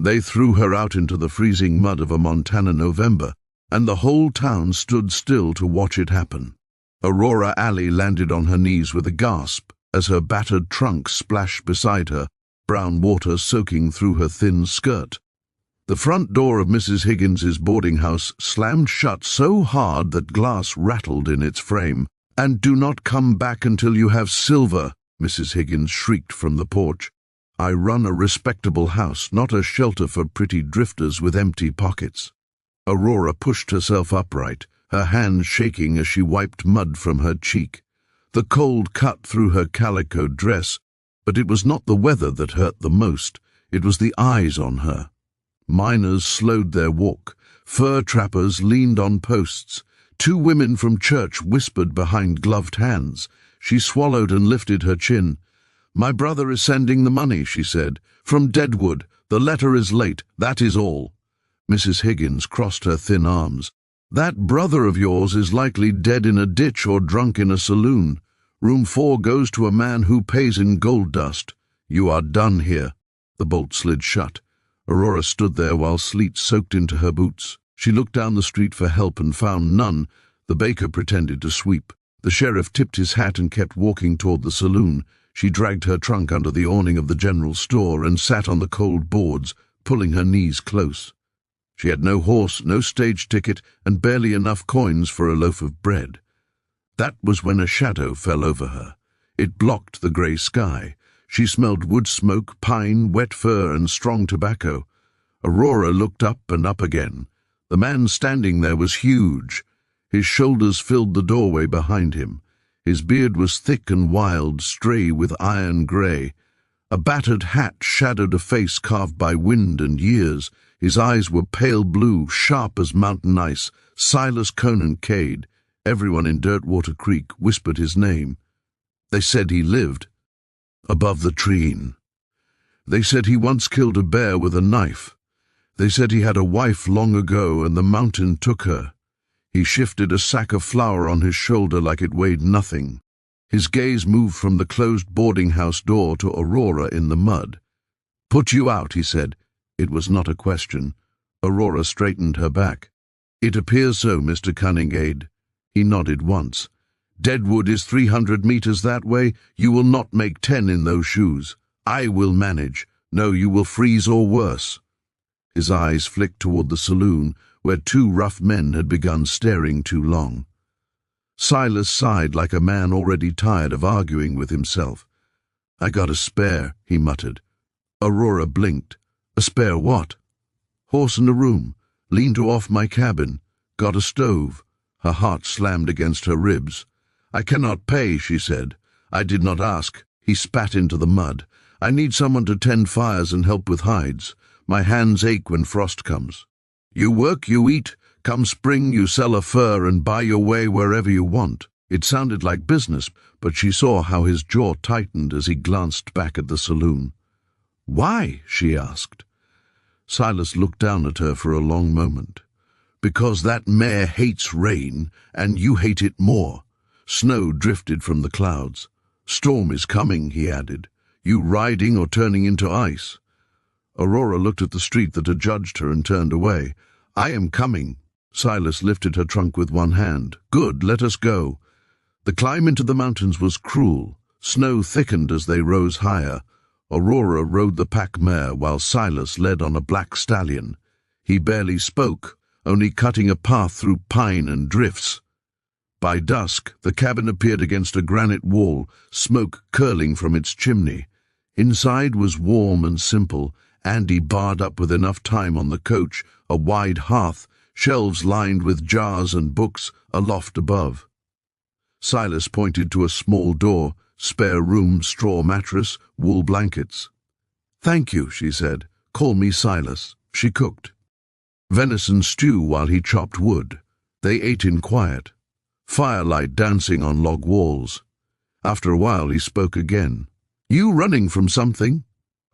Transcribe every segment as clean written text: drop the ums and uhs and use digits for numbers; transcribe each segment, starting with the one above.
They threw her out into the freezing mud of a Montana November, and the whole town stood still to watch it happen. Aurora Alley landed on her knees with a gasp as her battered trunk splashed beside her, brown water soaking through her thin skirt. The front door of Mrs. Higgins's boarding house slammed shut so hard that glass rattled in its frame. "And do not come back until you have silver," Mrs. Higgins shrieked from the porch. "I run a respectable house, not a shelter for pretty drifters with empty pockets." Aurora pushed herself upright, her hands shaking as she wiped mud from her cheek. The cold cut through her calico dress, but it was not the weather that hurt the most, it was the eyes on her. Miners slowed their walk, fur trappers leaned on posts. 2 women from church whispered behind gloved hands. She swallowed and lifted her chin. "My brother is sending the money," she said. "From Deadwood. The letter is late, that is all." Mrs. Higgins crossed her thin arms. "That brother of yours is likely dead in a ditch or drunk in a saloon. Room 4 goes to a man who pays in gold dust. You are done here." The bolt slid shut. Aurora stood there while sleet soaked into her boots. She looked down the street for help and found none. The baker pretended to sweep. The sheriff tipped his hat and kept walking toward the saloon. She dragged her trunk under the awning of the general store and sat on the cold boards, pulling her knees close. She had no horse, no stage ticket, and barely enough coins for a loaf of bread. That was when a shadow fell over her. It blocked the grey sky. She smelled wood smoke, pine, wet fur, and strong tobacco. Aurora looked up and up again. The man standing there was huge. His shoulders filled the doorway behind him. His beard was thick and wild, stray with iron grey. A battered hat shadowed a face carved by wind and years. His eyes were pale blue, sharp as mountain ice. Silas Conan Cade. Everyone in Dirtwater Creek whispered his name. They said he lived above the treen. They said he once killed a bear with a knife. They said he had a wife long ago and the mountain took her. He shifted a sack of flour on his shoulder like it weighed nothing. His gaze moved from the closed boarding house door to Aurora in the mud. "Put you out," he said. It was not a question. Aurora straightened her back. "It appears so, Mr. Cunningade." He nodded once. "Deadwood is 300 meters that way. You will not make 10 in those shoes. I will manage. No, you will freeze or worse." His eyes flicked toward the saloon, where 2 rough men had begun staring too long. Silas sighed like a man already tired of arguing with himself. "I got a spare," he muttered. Aurora blinked. "A spare what?" "Horse in a room. Lean to off my cabin. Got a stove." Her heart slammed against her ribs. "I cannot pay," she said. "I did not ask." He spat into the mud. "I need someone to tend fires and help with hides. My hands ache when frost comes. You work, you eat. Come spring, you sell a fur and buy your way wherever you want." It sounded like business, but she saw how his jaw tightened as he glanced back at the saloon. "Why?" she asked. Silas looked down at her for a long moment. "Because that mare hates rain, and you hate it more." Snow drifted from the clouds. "Storm is coming," he added. "You riding or turning into ice?" Aurora looked at the street that had judged her and turned away. "I am coming." Silas lifted her trunk with one hand. "Good, let us go." The climb into the mountains was cruel. Snow thickened as they rose higher. Aurora rode the pack mare while Silas led on a black stallion. He barely spoke, only cutting a path through pine and drifts. By dusk, the cabin appeared against a granite wall, smoke curling from its chimney. Inside was warm and simple. Andy barred up with enough time on the coach, a wide hearth, shelves lined with jars and books, a loft above. Silas pointed to a small door, spare room, straw mattress, wool blankets. "Thank you," she said. "Call me Silas." She cooked venison stew while he chopped wood. They ate in quiet, firelight dancing on log walls. After a while he spoke again. "You running from something?"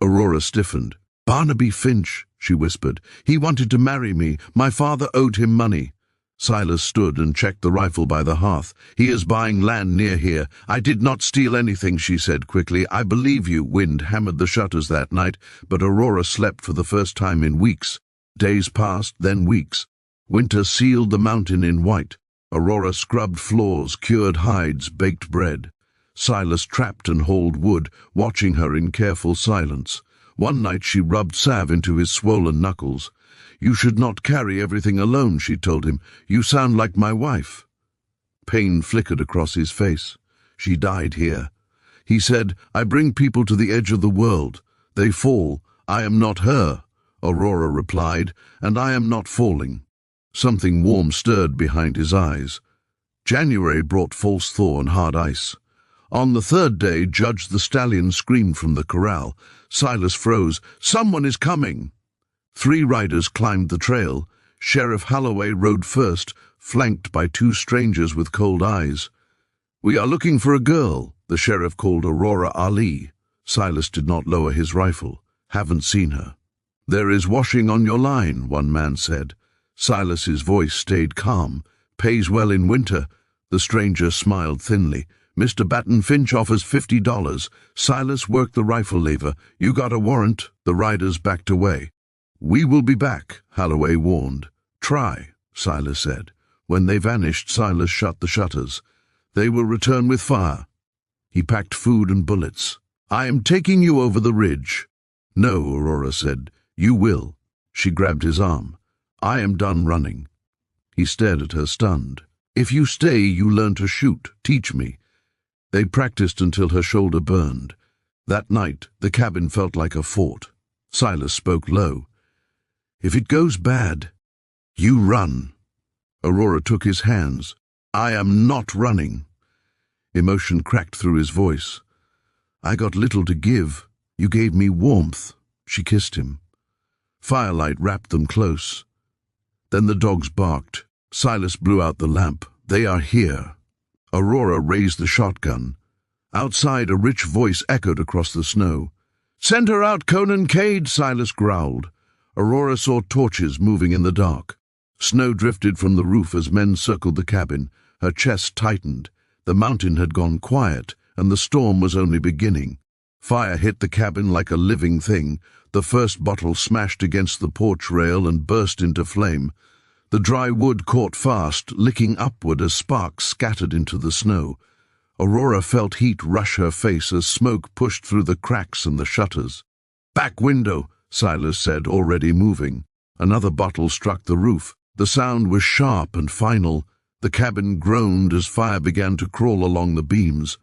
Aurora stiffened. "Barnaby Finch," she whispered. "He wanted to marry me. My father owed him money." Silas stood and checked the rifle by the hearth. "He is buying land near here. I did not steal anything," she said quickly. "I believe you." Wind hammered the shutters that night, but Aurora slept for the first time in weeks. Days passed, then weeks. Winter sealed the mountain in white. Aurora scrubbed floors, cured hides, baked bread. Silas trapped and hauled wood, watching her in careful silence. One night she rubbed salve into his swollen knuckles. "You should not carry everything alone," she told him. "You sound like my wife." Pain flickered across his face. "She died here." He said, "I bring people to the edge of the world. They fall. I am not her." Aurora replied, "And I am not falling." Something warm stirred behind his eyes. January brought false thaw and hard ice. On the third day, Judge the Stallion screamed from the corral. Silas froze. "Someone is coming!" 3 riders climbed the trail. Sheriff Holloway rode first, flanked by 2 strangers with cold eyes. "We are looking for a girl," the sheriff called Aurora Ali. Silas did not lower his rifle. "Haven't seen her." "There is washing on your line," one man said. Silas's voice stayed calm. "Pays well in winter." The stranger smiled thinly. "Mr. Baton Finch offers $50. Silas worked the rifle lever. "You got a warrant?" The riders backed away. "We will be back," Holloway warned. "Try," Silas said. When they vanished, Silas shut the shutters. "They will return with fire." He packed food and bullets. "I am taking you over the ridge." "No," Aurora said. "You will." She grabbed his arm. "I am done running." He stared at her, stunned. "If you stay, you learn to shoot. Teach me." They practiced until her shoulder burned. That night, the cabin felt like a fort. Silas spoke low. "If it goes bad, you run." Aurora took his hands. "I am not running." Emotion cracked through his voice. "I got little to give. You gave me warmth." She kissed him. Firelight wrapped them close. Then the dogs barked. Silas blew out the lamp. "They are here." Aurora raised the shotgun. Outside, a rich voice echoed across the snow. "Send her out, Conan Cade," Silas growled. Aurora saw torches moving in the dark. Snow drifted from the roof as men circled the cabin. Her chest tightened. The mountain had gone quiet, and the storm was only beginning. Fire hit the cabin like a living thing. The first bottle smashed against the porch rail and burst into flame. The dry wood caught fast, licking upward as sparks scattered into the snow. Aurora felt heat rush her face as smoke pushed through the cracks and the shutters. "Back window," Silas said, already moving. Another bottle struck the roof. The sound was sharp and final. The cabin groaned as fire began to crawl along the beams.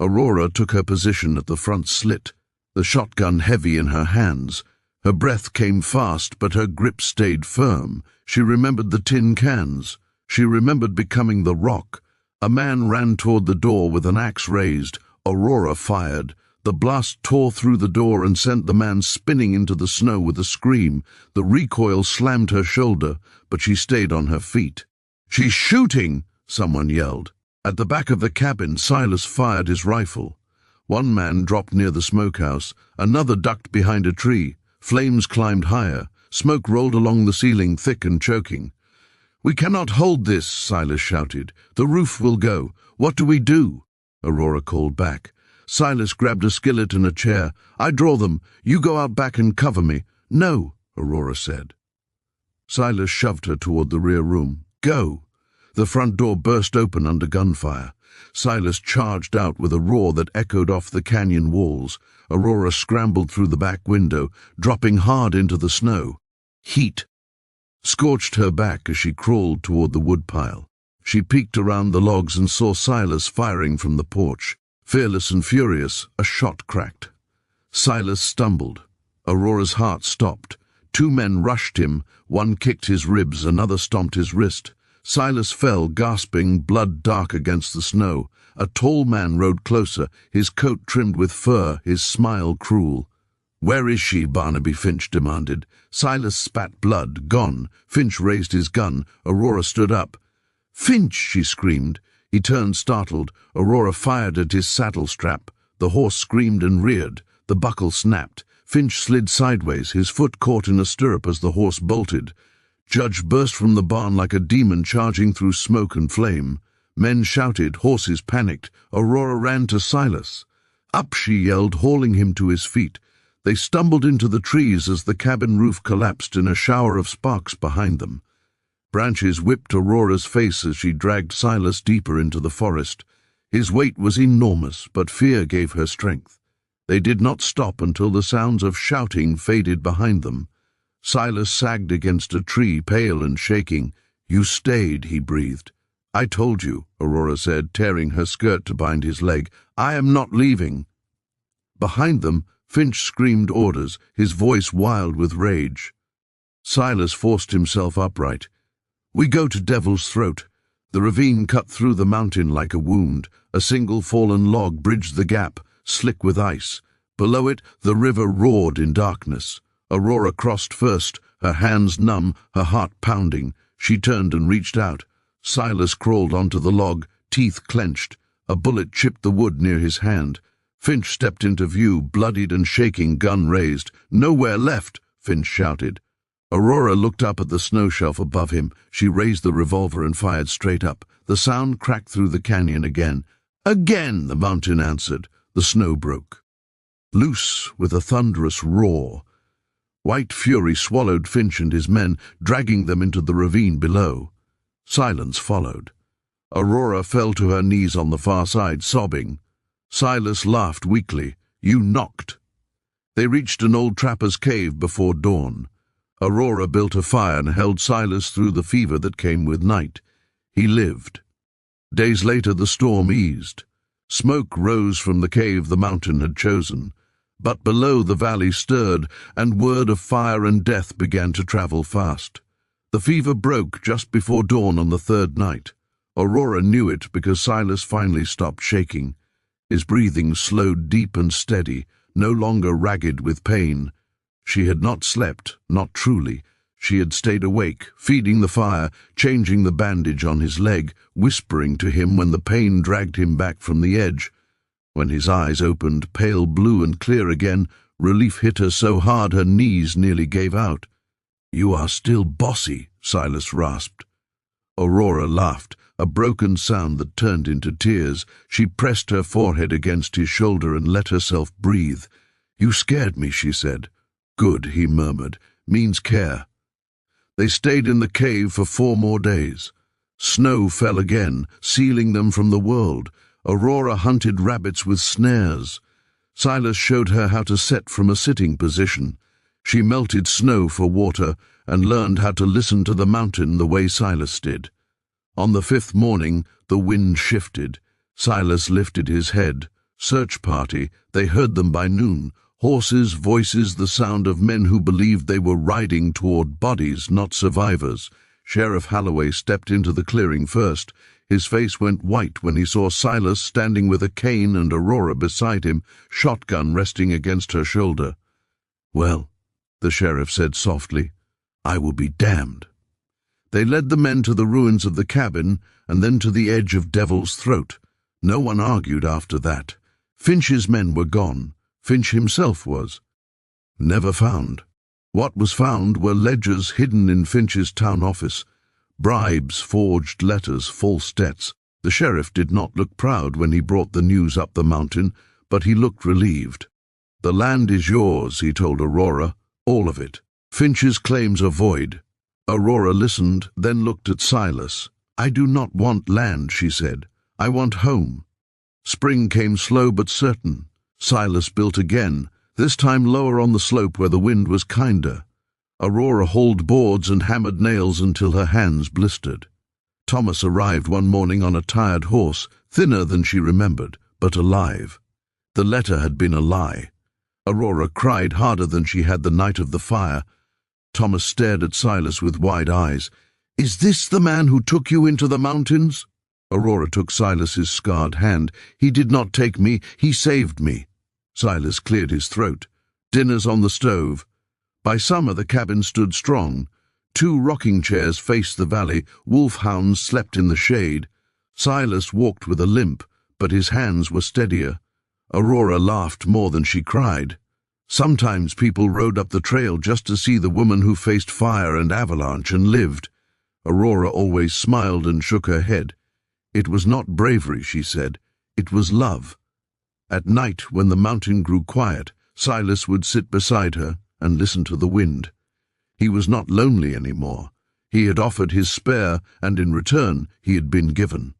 Aurora took her position at the front slit, the shotgun heavy in her hands. Her breath came fast, but her grip stayed firm. She remembered the tin cans. She remembered becoming the rock. A man ran toward the door with an axe raised. Aurora fired. The blast tore through the door and sent the man spinning into the snow with a scream. The recoil slammed her shoulder, but she stayed on her feet. "She's shooting!" someone yelled. At the back of the cabin, Silas fired his rifle. One man dropped near the smokehouse. Another ducked behind a tree. Flames climbed higher. Smoke rolled along the ceiling, thick and choking. "We cannot hold this," Silas shouted. "The roof will go. What do we do?" Aurora called back. Silas grabbed a skillet and a chair. "I draw them. You go out back and cover me." "No," Aurora said. Silas shoved her toward the rear room. "Go." The front door burst open under gunfire. Silas charged out with a roar that echoed off the canyon walls. Aurora scrambled through the back window, dropping hard into the snow. Heat scorched her back as she crawled toward the woodpile. She peeked around the logs and saw Silas firing from the porch. Fearless and furious, a shot cracked. Silas stumbled. Aurora's heart stopped. 2 men rushed him. One kicked his ribs, another stomped his wrist. Silas fell, gasping, blood dark against the snow. A tall man rode closer, his coat trimmed with fur, his smile cruel. "Where is she?" Barnaby Finch demanded. Silas spat blood. "Gone." Finch raised his gun. Aurora stood up. "Finch!" she screamed. He turned, startled. Aurora fired at his saddle strap. The horse screamed and reared. The buckle snapped. Finch slid sideways, his foot caught in a stirrup as the horse bolted. Judge burst from the barn like a demon charging through smoke and flame. Men shouted, horses panicked. Aurora ran to Silas. Up, she yelled, hauling him to his feet. They stumbled into the trees as the cabin roof collapsed in a shower of sparks behind them. Branches whipped Aurora's face as she dragged Silas deeper into the forest. His weight was enormous, but fear gave her strength. They did not stop until the sounds of shouting faded behind them. Silas sagged against a tree, pale and shaking. "You stayed," he breathed. "I told you," Aurora said, tearing her skirt to bind his leg. "I am not leaving." Behind them, Finch screamed orders, his voice wild with rage. Silas forced himself upright. "We go to Devil's Throat." The ravine cut through the mountain like a wound. A single fallen log bridged the gap, slick with ice. Below it, the river roared in darkness. Aurora crossed first, her hands numb, her heart pounding. She turned and reached out. Silas crawled onto the log, teeth clenched. A bullet chipped the wood near his hand. Finch stepped into view, bloodied and shaking, gun raised. "Nowhere left," Finch shouted. Aurora looked up at the snow shelf above him. She raised the revolver and fired straight up. The sound cracked through the canyon again. "Again," the mountain answered. The snow broke loose with a thunderous roar. White fury swallowed Finch and his men, dragging them into the ravine below. Silence followed. Aurora fell to her knees on the far side, sobbing. Silas laughed weakly. "You knocked." They reached an old trapper's cave before dawn. Aurora built a fire and held Silas through the fever that came with night. He lived. Days later the storm eased. Smoke rose from the cave the mountain had chosen. But below the valley stirred, and word of fire and death began to travel fast. The fever broke just before dawn on the third night. Aurora knew it because Silas finally stopped shaking. His breathing slowed deep and steady, no longer ragged with pain. She had not slept, not truly. She had stayed awake, feeding the fire, changing the bandage on his leg, whispering to him when the pain dragged him back from the edge. When his eyes opened, pale blue and clear again, relief hit her so hard her knees nearly gave out. "You are still bossy," Silas rasped. Aurora laughed, a broken sound that turned into tears. She pressed her forehead against his shoulder and let herself breathe. "You scared me," she said. "Good," he murmured. "Means care." They stayed in the cave for 4 more days. Snow fell again, sealing them from the world. Aurora hunted rabbits with snares. Silas showed her how to set from a sitting position. She melted snow for water and learned how to listen to the mountain the way Silas did. On the 5th morning, the wind shifted. Silas lifted his head. Search party, they heard them by noon. Horses, voices, the sound of men who believed they were riding toward bodies, not survivors. Sheriff Holloway stepped into the clearing first. His face went white when he saw Silas standing with a cane and Aurora beside him, shotgun resting against her shoulder. "Well," the sheriff said softly, "I will be damned." They led the men to the ruins of the cabin and then to the edge of Devil's Throat. No one argued after that. Finch's men were gone. Finch himself was never found. What was found were ledgers hidden in Finch's town office. Bribes, forged letters, false debts. The sheriff did not look proud when he brought the news up the mountain, but he looked relieved. "The land is yours," he told Aurora, "all of it. Finch's claims are void." Aurora listened, then looked at Silas. "I do not want land," she said. "I want home." Spring came slow but certain. Silas built again, this time lower on the slope where the wind was kinder. Aurora hauled boards and hammered nails until her hands blistered. Thomas arrived one morning on a tired horse, thinner than she remembered, but alive. The letter had been a lie. Aurora cried harder than she had the night of the fire. Thomas stared at Silas with wide eyes. "Is this the man who took you into the mountains?" Aurora took Silas's scarred hand. "He did not take me, he saved me." Silas cleared his throat. "Dinner's on the stove." By summer the cabin stood strong. 2 rocking chairs faced the valley. Wolfhounds slept in the shade. Silas walked with a limp, but his hands were steadier. Aurora laughed more than she cried. Sometimes people rode up the trail just to see the woman who faced fire and avalanche and lived. Aurora always smiled and shook her head. It was not bravery, she said. It was love. At night, when the mountain grew quiet, Silas would sit beside her and listen to the wind. He was not lonely anymore. He had offered his spare, and in return he had been given.